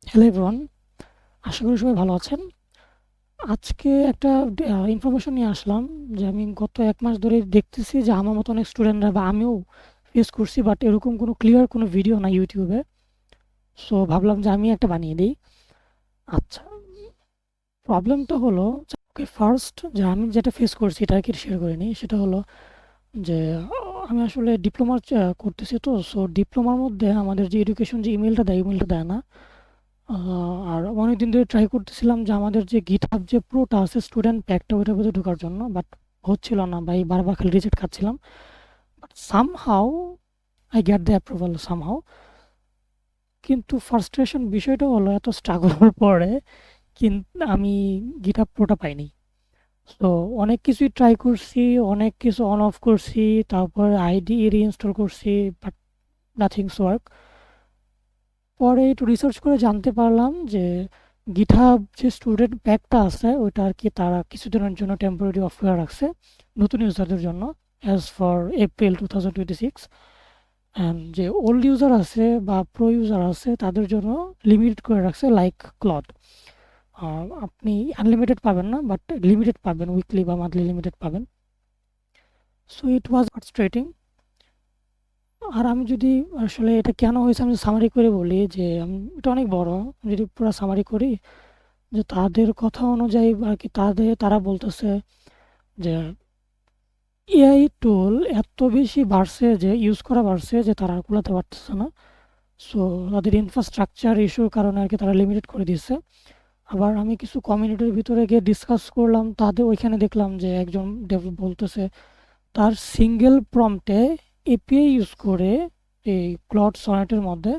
Hello everyone, আশা করি সবাই ভালো আছেন। আজকে একটা ইনফরমেশন নিয়ে আসলাম যে আমি গত ১ মাস ধরে দেখতেছি যে আমার মতো অনেক স্টুডেন্টরা বা আমিও ফেস করছি, বাট এরকম কোনো ক্লিয়ার কোনো ভিডিও নাই ইউটিউবে। সো ভাবলাম যে আমি একটা বানিয়ে দিই। আচ্ছা, প্রবলেমটা হলো ওকে, ফার্স্ট যে আমি যেটা ফেস করছি এটা আরকি শেয়ার করে নিই। সেটা হলো যে আমি আসলে ডিপ্লোমা করতেছি, তো সো ডিপ্লোমার মধ্যে আমাদের যে এডুকেশন যে ইমেইলটা দেয়, ইমেইলটা দেয় না। আর অনেকদিন ধরে ট্রাই করতেছিলাম যে আমাদের যে GitHub যে প্রোটা আছে স্টুডেন্ট প্যাকটা, ওইটার ভিতরে ঢোকার জন্য, বাট হচ্ছিল না ভাই, বারবার খালি রিজেক্ট খাচ্ছিলাম। But somehow I get the approval somehow. কিন্তু ফার্স্ট্রেশন বিষয়টা হলো এত স্ট্রাগলের পরে কিন্তু আমি GitHub প্রোটা পাইনি। তো অনেক কিছুই ট্রাই করছি, অনেক কিছু অন অফ করছি, তারপর আইডি রিইনস্টল করছি, বাট নাথিংস ওয়ার্ক। পরে একটু রিসার্চ করে জানতে পারলাম যে গিটহাব যে স্টুডেন্ট প্যাকটা আছে ওইটা আর কি তারা কিছুদিনের জন্য টেম্পোরারি অফ করে রাখছে নতুন ইউজারদের জন্য, অ্যাজ ফর এপ্রিল 2026। অ্যান্ড যে ওল্ড ইউজার আছে বা প্রো ইউজার আছে তাদের জন্য লিমিটেড করে রাখছে, লাইক ক্লড। আপনি আনলিমিটেড পাবেন না, বাট লিমিটেড পাবেন, উইকলি বা মান্থলি লিমিটেড পাবেন। So it was frustrating. আর আমি যদি আসলে এটা কেন হয়েছে আমি সামারি করে বলি যে এটা অনেক বড়। যদি পুরো সামারি করি যে তাদের কথা অনুযায়ী আর কি তারা বলতেছে যে এআই টুল এত বেশি বাড়ছে যে ইউজ করা বাড়ছে যে তারা আর কুলাতে পারতেছে না। সো তাদের ইনফ্রাস্ট্রাকচার ইস্যুর কারণে আর কি তারা লিমিটেড করে দিচ্ছে। আবার আমি কিছু কমিউনিটির ভিতরে গিয়ে ডিসকাস করলাম, তাদের ওইখানে দেখলাম যে একজন ডেভেলপ বলতেছে তার সিঙ্গেল প্রম্পটে এপিআই ইউজ করে এই ক্লড সনেটের মধ্যে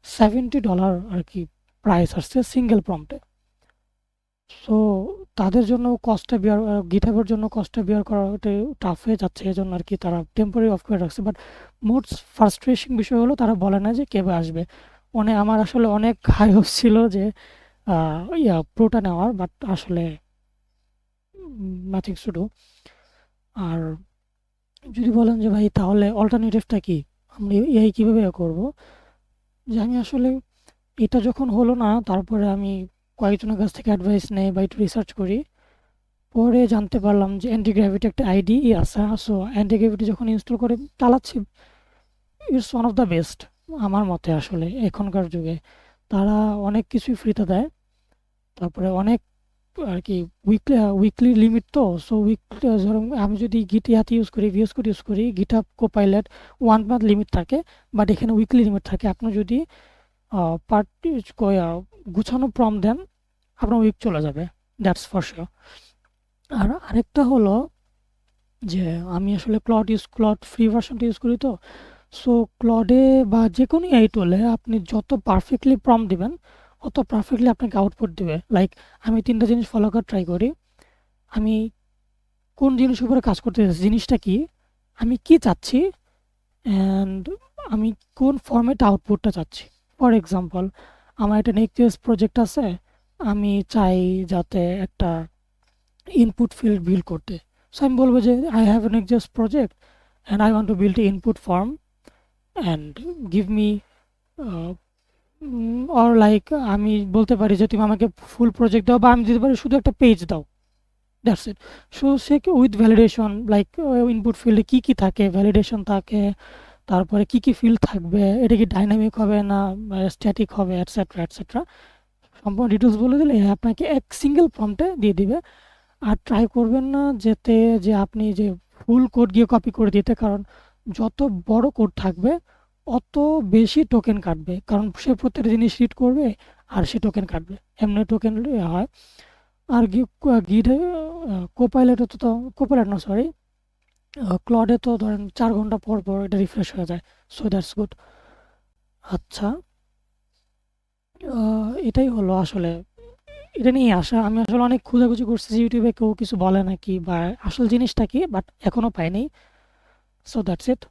$70 আর কি প্রাইস আসছে সিঙ্গেল প্রম্পটে। সো তাদের জন্য কস্টটা বিয়ার, গিটহাবের জন্য কস্টটা বিয়ার করা একটু টাফ হয়ে যাচ্ছে, এজন্য আর কি তারা টেম্পোরারি অফ করে রাখছে। বাট মোস্ট ফ্রাস্ট্রেশন বিষয় হলো তারা বলে না যে কবে আসবে। আমার আসলে অনেক হাই হোপস ছিল যে প্রোটা নেওয়ার, বাট আসলে নাথিংস টু ডু। আর যদি বলেন যে ভাই তাহলে অল্টারনেটিভটা কি, আমরা এআই কীভাবে করব, যে আমি আসলে এটা যখন হলো না তারপরে আমি কয়েকজনের কাছ থেকে অ্যাডভাইস নেই বা একটু রিসার্চ করি। পরে জানতে পারলাম যে অ্যান্টিগ্র্যাভিটি একটা আইডিই আছে। সো অ্যান্টিগ্র্যাভিটি যখন ইনস্টল করে চালাচ্ছি, it's one of the best আমার মতে। আসলে এখনকার যুগে তারা অনেক কিছুই ফ্রিতে দেয়, তারপরে অনেক আর কি উইকলি উইকলি লিমিট। তো সো উইকলি ধরুন আমি যদি ইয়াতে ইউজ করি, ভিএস কোড ইউজ করি, গিটহাব কোপাইলট 1 মান্থ লিমিট থাকে, বাট এখানে উইকলি লিমিট থাকে। আপনি যদি পার্টি গুছানো প্রম দেন আপনার উইক চলে যাবে, দ্যাটস ফর শিওর। আর আরেকটা হলো যে আমি আসলে ক্লড ফ্রি ভার্সনটা ইউজ করি। তো সো ক্লডে বা যে কোনো এআই টুলে আপনি যত পারফেক্টলি প্রম দিবেন অত পারফেক্টলি আপনাকে আউটপুট দিবে। লাইক আমি 3টা জিনিস ফলো করার ট্রাই করি। আমি কোন জিনিসের উপরে কাজ করতে চাচ্ছি, জিনিসটা কি, আমি কি চাচ্ছি, অ্যান্ড আমি কোন ফরম্যাটে আউটপুটটা চাচ্ছি। ফর এক্সাম্পল, আমার একটা নেক্সট প্রজেক্ট আছে, আমি চাই যাতে একটা ইনপুট ফিল্ড বিল্ড করতে। সো আমি বলবো যে I have a next project and I want to build a input form and give me, or like আমি বলতে পারি যে তুমি আমাকে ফুল প্রজেক্ট দাও, বা আমি দিতে পারি শুধু একটা পেজ দাও, that's it. So say with validation, like input ফিল্ডে কী কী থাকে, ভ্যালিডেশন থাকে, তারপরে কী কী ফিল্ড থাকবে, এটা কি ডাইনামিক হবে না স্ট্যাটিক হবে, অ্যাটসেট্রা অ্যাটসেট্রা, সম্পূর্ণ ডিটেলস বলে দিলে আপনাকে এক সিঙ্গেল প্রম্পটে দিয়ে দিবে। আর ট্রাই করবেন না যেতে যে আপনি যে ফুল কোড গিয়ে কপি করে দিতে, কারণ যত বড় কোড থাকবে অত বেশি টোকেন কাটবে, কারণ সে প্রত্যেকটা জিনিস রিড করবে আর সে টোকেন কাটবে, এমনি টোকেন হয়। আর গিড কোপাইলটে তো কোপাইলট না, সরি, ক্লডে তো ধরেন 4 ঘন্টা পর পর এটা রিফ্রেশ হয়ে যায়। So that's good. আচ্ছা, এটাই হলো আসলে, এটা নিয়ে আসা। আমি আসলে অনেক খোঁজাখুঁজি করছি যে ইউটিউবে কেউ কিছু বলে নাকি বা আসল জিনিসটা কি, বাট এখনো পাইনি। So that's it.